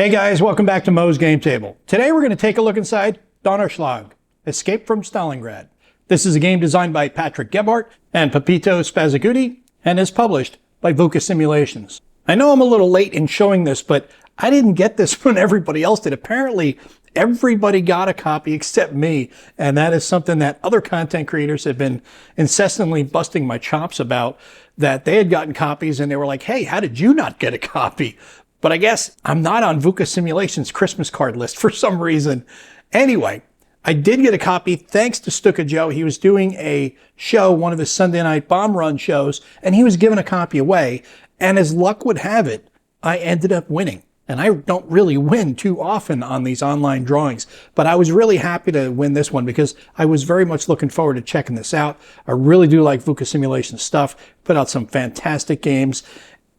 Hey guys, welcome back to Mo's Game Table. Today we're going to take a look inside Donnerschlag, Escape from Stalingrad. This is a game designed by Patrick Gebhardt and Pepito Spazzagutti and is published by VUCA Simulations. I know I'm a little late in showing this, but I didn't get this when everybody else did. Apparently, everybody got a copy except me, and that is something that other content creators have been incessantly busting my chops about, that they had gotten copies and they were like, hey, how did you not get a copy? But I guess I'm not on VUCA Simulations Christmas card list for some reason. Anyway, I did get a copy thanks to Stuka Joe. He was doing a show, one of his Sunday night bomb run shows, and he was giving a copy away. And as luck would have it, I ended up winning. And I don't really win too often on these online drawings, but I was really happy to win this one because I was very much looking forward to checking this out. I really do like VUCA Simulations stuff, put out some fantastic games.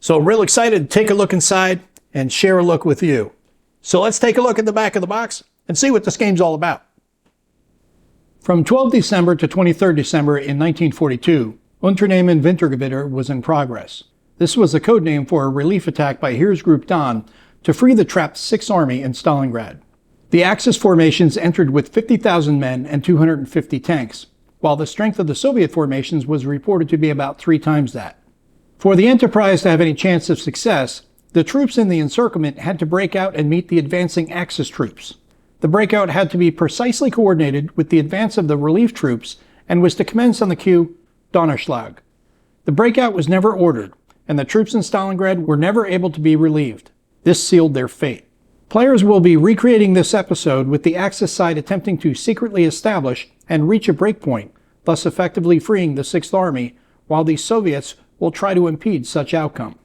So I'm real excited to take a look inside and share a look with you. So let's take a look at the back of the box and see what this game's all about. From 12 December to 23 December in 1942, Unternehmen Wintergewitter was in progress. This was a code name for a relief attack by Heeresgruppe Don to free the trapped Sixth Army in Stalingrad. The Axis formations entered with 50,000 men and 250 tanks, while the strength of the Soviet formations was reported to be about 3 times that. For the enterprise to have any chance of success, the troops in the encirclement had to break out and meet the advancing Axis troops. The breakout had to be precisely coordinated with the advance of the relief troops and was to commence on the cue Donnerschlag. The breakout was never ordered, and the troops in Stalingrad were never able to be relieved. This sealed their fate. Players will be recreating this episode with the Axis side attempting to secretly establish and reach a breakpoint, thus effectively freeing the Sixth Army, while the Soviets will try to impede such outcome.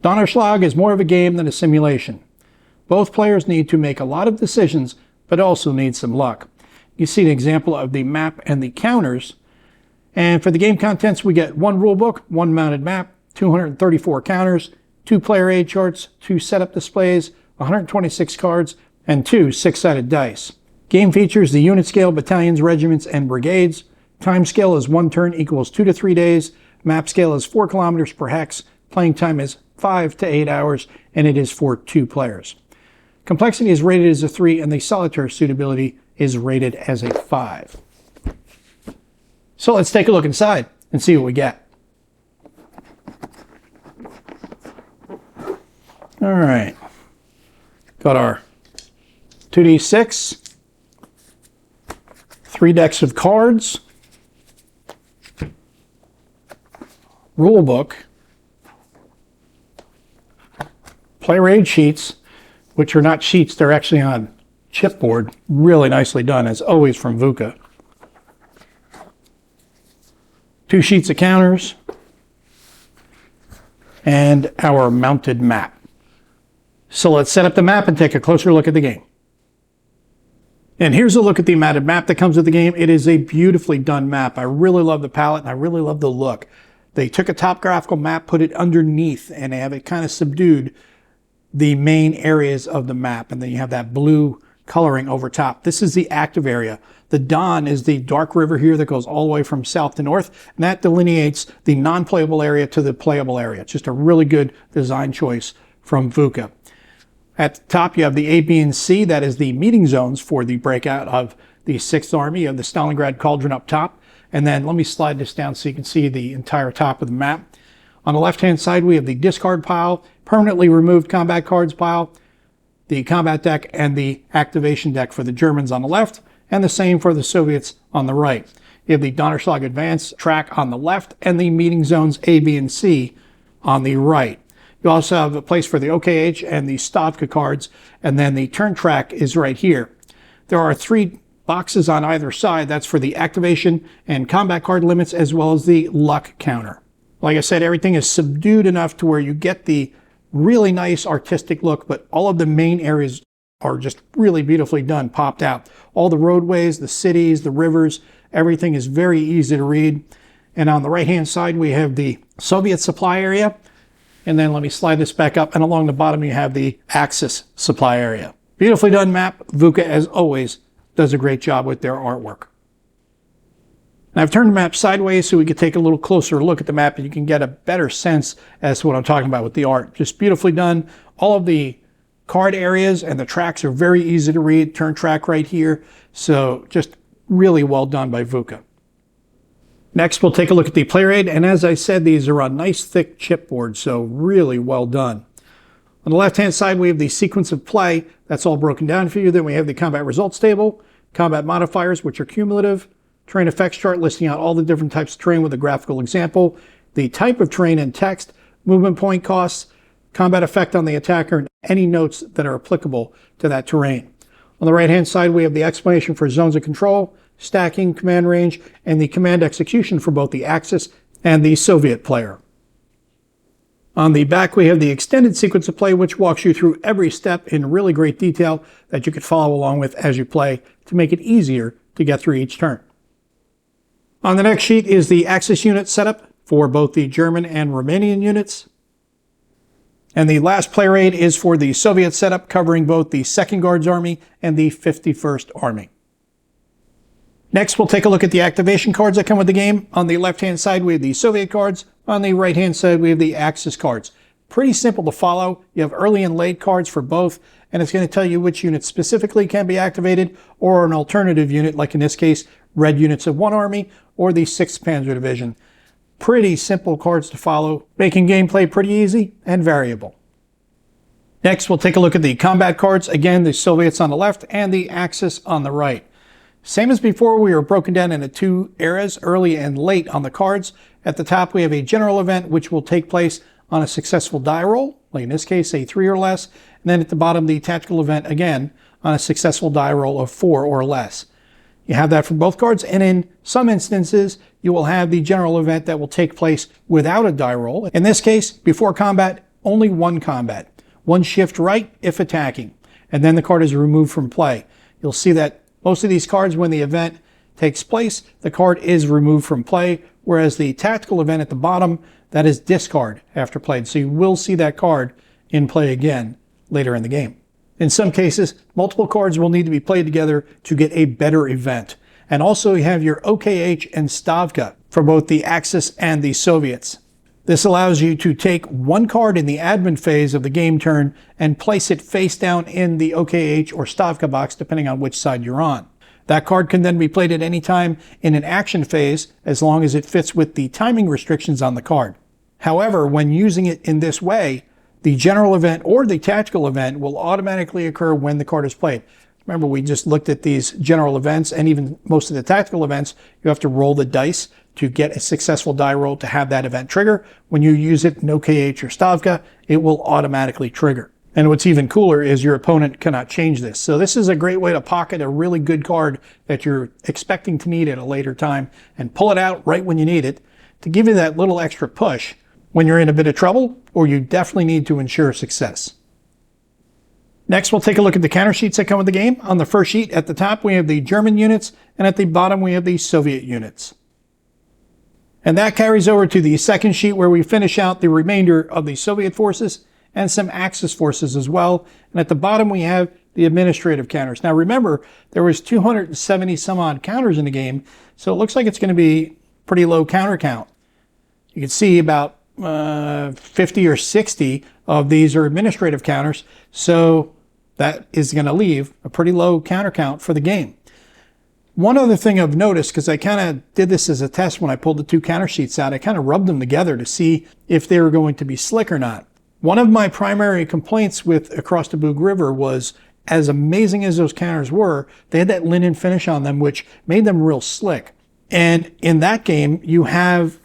Donnerschlag is more of a game than a simulation. Both players need to make a lot of decisions, but also need some luck. You see an example of the map and the counters. And for the game contents, we get 1 rulebook, 1 mounted map, 234 counters, 2 player aid charts, 2 setup displays, 126 cards, and 2 6-sided dice. Game features the unit scale, battalions, regiments, and brigades. Time scale is 1 turn equals 2 to 3 days. Map scale is 4 kilometers per hex. Playing time is 5 to 8 hours, and it is for 2 players. Complexity is rated as a 3, and the solitaire suitability is rated as a 5. So let's take a look inside and see what we get. All right. Got our 2d6, 3 decks of cards, rule book, player aid sheets, which are not sheets, they're actually on chipboard. Really nicely done, as always from VUCA. 2 sheets of counters, and our mounted map. So let's set up the map and take a closer look at the game. And here's a look at the mounted map that comes with the game. It is a beautifully done map. I really love the palette and I really love the look. They took a topographical map, put it underneath, and they have it kind of subdued the main areas of the map, and then you have that blue coloring over top. This is the active area. The Don is the dark river here that goes all the way from south to north, and that delineates the non-playable area to the playable area. It's just a really good design choice from VUCA. At the top you have the A, B, and C. That is the meeting zones for the breakout of the Sixth Army of the Stalingrad Cauldron up top. And then let me slide this down so you can see the entire top of the map. On the left-hand side, we have the discard pile, permanently removed combat cards pile, the combat deck, and the activation deck for the Germans on the left, and the same for the Soviets on the right. You have the Donnerschlag advance track on the left, and the meeting zones A, B, and C on the right. You also have a place for the OKH and the Stavka cards, and then the turn track is right here. There are 3 boxes on either side. That's for the activation and combat card limits, as well as the luck counter. Like I said, everything is subdued enough to where you get the really nice artistic look, but all of the main areas are just really beautifully done, popped out. All the roadways, the cities, the rivers, everything is very easy to read. And on the right-hand side, we have the Soviet supply area. And then let me slide this back up, and along the bottom you have the Axis supply area. Beautifully done map. VUCA, as always, does a great job with their artwork. And I've turned the map sideways so we can take a little closer look at the map and you can get a better sense as to what I'm talking about with the art. Just beautifully done. All of the card areas, and the tracks are very easy to read. Turn track right here. So just really well done by VUCA. Next, we'll take a look at the player aid. And as I said, these are on nice thick chipboard, so really well done. On the left-hand side, we have the sequence of play. That's all broken down for you. Then we have the combat results table, combat modifiers, which are cumulative, terrain effects chart listing out all the different types of terrain with a graphical example, the type of terrain and text, movement point costs, combat effect on the attacker, and any notes that are applicable to that terrain. On the right-hand side, we have the explanation for zones of control, stacking, command range, and the command execution for both the Axis and the Soviet player. On the back, we have the extended sequence of play, which walks you through every step in really great detail that you could follow along with as you play to make it easier to get through each turn. On the next sheet is the Axis unit setup for both the German and Romanian units. And the last player aid is for the Soviet setup, covering both the 2nd Guards Army and the 51st Army. Next, we'll take a look at the activation cards that come with the game. On the left-hand side, we have the Soviet cards. On the right-hand side, we have the Axis cards. Pretty simple to follow. You have early and late cards for both, and it's going to tell you which units specifically can be activated, or an alternative unit, like in this case, red units of one army, or the 6th Panzer Division. Pretty simple cards to follow, making gameplay pretty easy and variable. Next, we'll take a look at the combat cards. Again, the Soviets on the left and the Axis on the right. Same as before, we are broken down into 2 eras, early and late on the cards. At the top, we have a general event, which will take place on a successful die roll, like in this case, a 3 or less. And then at the bottom, the tactical event, again, on a successful die roll of 4 or less. You have that for both cards, and in some instances, you will have the general event that will take place without a die roll. In this case, before combat, only 1 combat. 1 shift right if attacking, and then the card is removed from play. You'll see that most of these cards, when the event takes place, the card is removed from play, whereas the tactical event at the bottom, that is discard after played. So you will see that card in play again later in the game. In some cases, multiple cards will need to be played together to get a better event. And also you have your OKH and Stavka for both the Axis and the Soviets. This allows you to take 1 card in the admin phase of the game turn and place it face down in the OKH or Stavka box, depending on which side you're on. That card can then be played at any time in an action phase, as long as it fits with the timing restrictions on the card. However, when using it in this way, the general event or the tactical event will automatically occur when the card is played. Remember, we just looked at these general events, and even most of the tactical events, you have to roll the dice to get a successful die roll to have that event trigger. When you use it in OKH or Stavka, it will automatically trigger. And what's even cooler is your opponent cannot change this. So this is a great way to pocket a really good card that you're expecting to need at a later time and pull it out right when you need it to give you that little extra push when you're in a bit of trouble, or you definitely need to ensure success. Next, we'll take a look at the counter sheets that come with the game. On the first sheet at the top, we have the German units, and at the bottom, we have the Soviet units. And that carries over to the second sheet, where we finish out the remainder of the Soviet forces and some Axis forces as well. And at the bottom, we have the administrative counters. Now remember, there was 270 some odd counters in the game, so it looks like it's going to be pretty low counter count. You can see about 50 or 60 of these are administrative counters, so that is going to leave a pretty low counter count for the game. One other thing I've noticed, because I kind of did this as a test when I pulled the 2 counter sheets out, I kind of rubbed them together to see if they were going to be slick or not. One of my primary complaints with Across the Bug River was, as amazing as those counters were, they had that linen finish on them, which made them real slick. And in that game, you have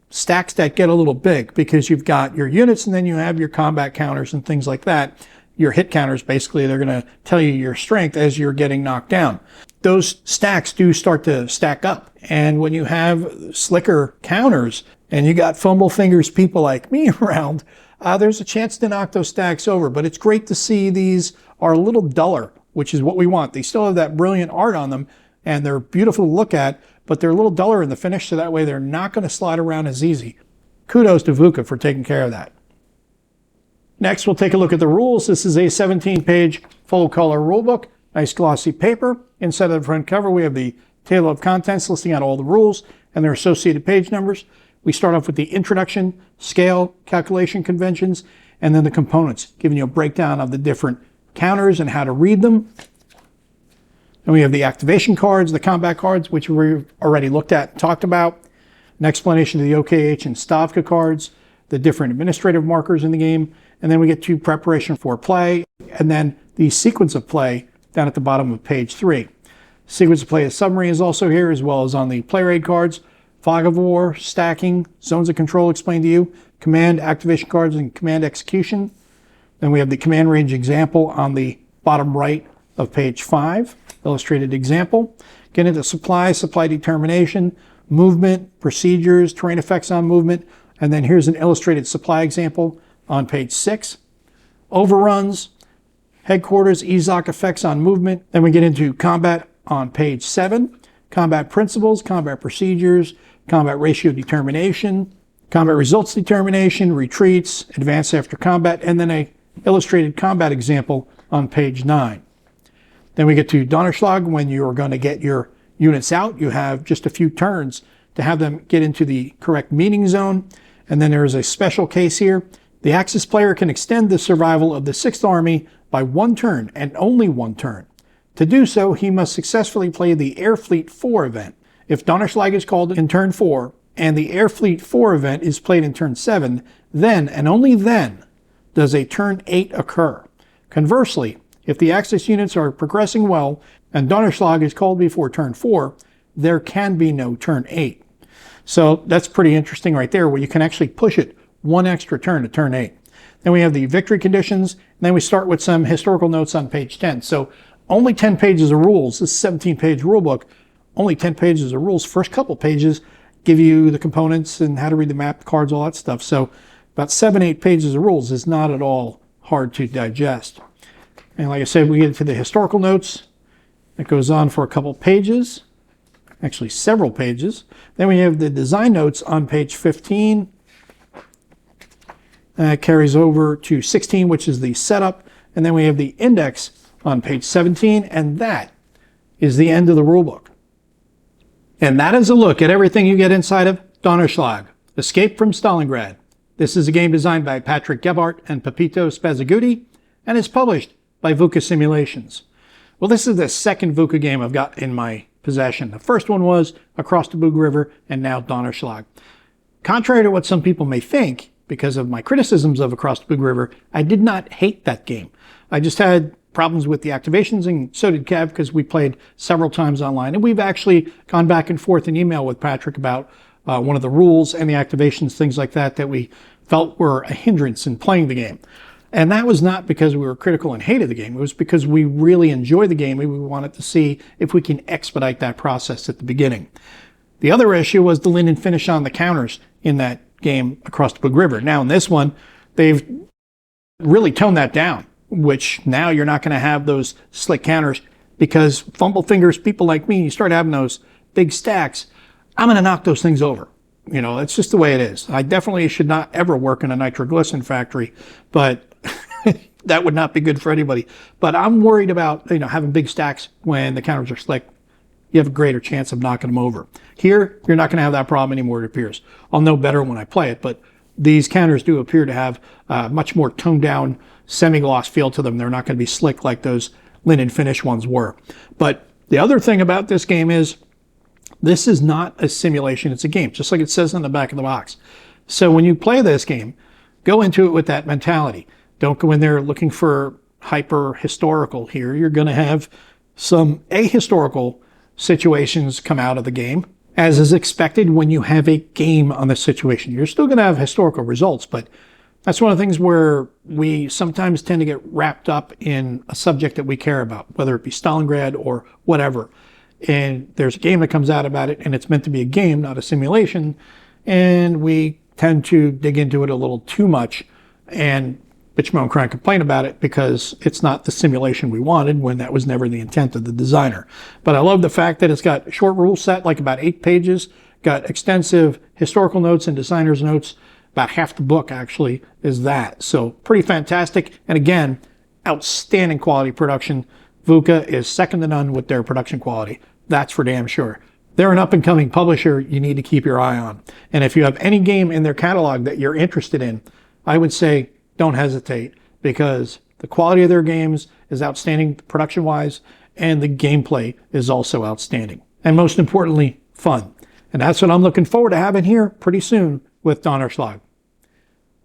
stacks that get a little big because you've got your units and then you have your combat counters and things like that. Your hit counters, basically, they're going to tell you your strength as you're getting knocked down. Those stacks do start to stack up. And when you have slicker counters and you got fumble fingers people like me around, there's a chance to knock those stacks over. But it's great to see these are a little duller, which is what we want. They still have that brilliant art on them and they're beautiful to look at, but they're a little duller in the finish, so that way they're not going to slide around as easy. Kudos to VUCA for taking care of that. Next, we'll take a look at the rules. This is a 17-page full-color rulebook, nice glossy paper. Inside of the front cover, we have the table of contents listing out all the rules and their associated page numbers. We start off with the introduction, scale, calculation conventions, and then the components, giving you a breakdown of the different counters and how to read them. And we have the activation cards, the combat cards, which we've already looked at and talked about, an explanation of the OKH and Stavka cards, the different administrative markers in the game, and then we get to preparation for play, and then the sequence of play down at the bottom of page 3. Sequence of play summary is also here, as well as on the player aid cards, fog of war, stacking, zones of control explained to you, command activation cards, and command execution. Then we have the command range example on the bottom right of page 5, illustrated example. Get into supply determination, movement, procedures, terrain effects on movement, and then here's an illustrated supply example on page 6. Overruns, headquarters, EZOC effects on movement. Then we get into combat on page 7, combat principles, combat procedures, combat ratio determination, combat results determination, retreats, advance after combat, and then a illustrated combat example on page 9. Then we get to Donnerschlag. When you're going to get your units out, you have just a few turns to have them get into the correct meeting zone. And then there's a special case here. The Axis player can extend the survival of the 6th Army by 1 turn and only 1 turn. To do so, he must successfully play the Air Fleet 4 event. If Donnerschlag is called in turn 4 and the Air Fleet 4 event is played in turn 7, then and only then does a turn 8 occur. Conversely, if the Axis units are progressing well and Donnerschlag is called before turn 4, there can be no turn 8. So that's pretty interesting right there, where you can actually push it 1 extra turn to turn 8. Then we have the victory conditions, and then we start with some historical notes on page 10. So only 10 pages of rules. This 17-page rule book, only 10 pages of rules. First couple pages give you the components and how to read the map, the cards, all that stuff. So about 7-8 pages of rules is not at all hard to digest. And like I said, we get to the historical notes. It goes on for a couple pages, actually several pages. Then we have the design notes on page 15. Carries over to 16, which is the setup. And then we have the index on page 17, and that is the end of the rulebook. And that is a look at everything you get inside of Donnerschlag, Escape from Stalingrad. This is a game designed by Patrick Gebhardt and Pepito Spazzagutti, and is published by VUCA Simulations. Well, this is the second VUCA game I've got in my possession. The first one was Across the Bug River, and now Donnerschlag. Contrary to what some people may think, because of my criticisms of Across the Bug River, I did not hate that game. I just had problems with the activations, and so did Kev, because we played several times online. And we've actually gone back and forth in email with Patrick about one of the rules and the activations, things like that, that we felt were a hindrance in playing the game. And that was not because we were critical and hated the game. It was because we really enjoyed the game, and we wanted to see if we can expedite that process at the beginning. The other issue was the linen finish on the counters in that game Across the Bug River. Now in this one, they've really toned that down, which now you're not going to have those slick counters, because fumble fingers, people like me, you start having those big stacks, I'm going to knock those things over. You know, that's just the way it is. I definitely should not ever work in a nitroglycerin factory, but that would not be good for anybody. But I'm worried about, having big stacks when the counters are slick. You have a greater chance of knocking them over. Here, you're not going to have that problem anymore, it appears. I'll know better when I play it, but these counters do appear to have much more toned down, semi-gloss feel to them. They're not going to be slick like those linen finish ones were. But the other thing about this game is, this is not a simulation, it's a game, just like it says on the back of the box. So when you play this game, go into it with that mentality. Don't go in there looking for hyper-historical here. You're going to have some ahistorical situations come out of the game, as is expected when you have a game on the situation. You're still going to have historical results, but that's one of the things where we sometimes tend to get wrapped up in a subject that we care about, whether it be Stalingrad or whatever. And there's a game that comes out about it, and it's meant to be a game, not a simulation, and we tend to dig into it a little too much and bitch, moan, cry, and complain about it because it's not the simulation we wanted, when that was never the intent of the designer. But I love the fact that it's got a short rule set, like about 8 pages, got extensive historical notes and designer's notes. About half the book actually is that. So pretty fantastic. And again, outstanding quality production. VUCA is second to none with their production quality. That's for damn sure. They're an up-and-coming publisher you need to keep your eye on. And if you have any game in their catalog that you're interested in, I would say don't hesitate, because the quality of their games is outstanding production-wise, and the gameplay is also outstanding. And most importantly, fun. And that's what I'm looking forward to having here pretty soon with Donnerschlag.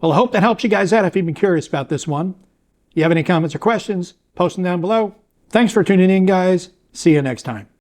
Well, I hope that helps you guys out if you've been curious about this one. If you have any comments or questions, post them down below. Thanks for tuning in, guys. See you next time.